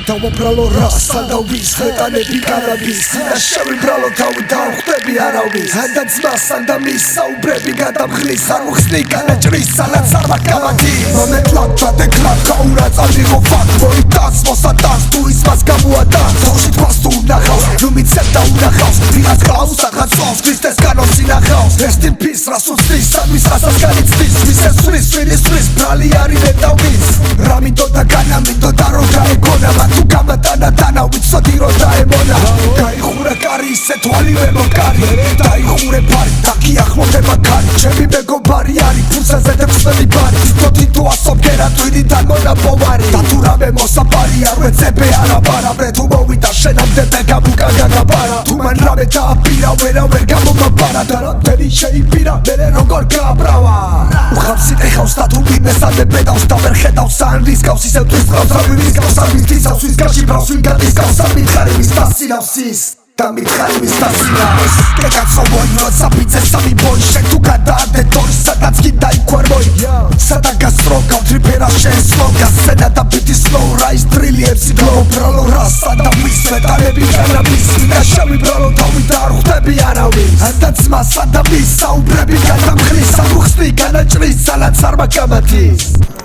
დავაბრალო რას სადავის ხეტანები კარადის და შევიბრალო თავი დავხვდები არავის და ძმასთან და მის საუბრები გადამხლის არ უხსნი განაჭრის სანაც არ მაგამათი მომეთლად ჩადე კლად გაურა წავიღო ფაქტ მოიტანს მოსატანს თუ ის მას გამოატანს თავში თვალს თუ უნახავს ნუმიცებ და უნახავს ვიღაც ყავს აღარ წავს ქრისტეს კანონს ინახავს Rest in peace რას უცდის სამის რასაც განიცდის ვისეს სვრის სვინის ბრალი არის ნეტავის რა მინდოდა განამინდოდა რომ გაეგონა თუ გამატანა დანა ვიცოდი რომ დაემონა გაიხურა კარი ისე თვალივე მოკარი დაიხურე ფარი დაგიახლოვდება ქარი ჩემი მეგობარი არის ფურცაზე და მსხვილი ბარი თვითი თუ ასობგერა თვიდიდან მონაპოვარი და თუ რამე მოსაპარი არ ვეცებე არაბარა ბრე თუ მოვიდა შენამდე ბეგამუკა გაგაბარა თუ მან რამე დააპირა ვერა ვერ გამომაბარა და რამდენი შეიპირა მერე როგორ გააბრავა უხავსით ეხავს და თუ მიდმესადე ბედავს და ვერ ხედავს სან რისკავს ისევ თვის ყავს რავი რისკავს ამის თისავს ვის გაში ბრავს ვინ გადისკავს სამითხარი ვის დასინავს ის და მითხარი ვის დასინავს კეკაცო ბოი როცა ბიძე სამი ბოი შენ თუ გადაადე თორი სადაც გინდა იქ ვერ მოი სადა გასწრო გავთრიფერა შენ სლოგა სცენა და ბიტი სლოუ რაის დრილიებს იგლოუ ბრალო რას სადა ვის მეტანები განაბის და შევიბრალო თავი და არ ხვდები არავის და ძმასთან და მის საუბრები გადამხლის არ უხსნი განაჭრის სანაც არ მაგამათის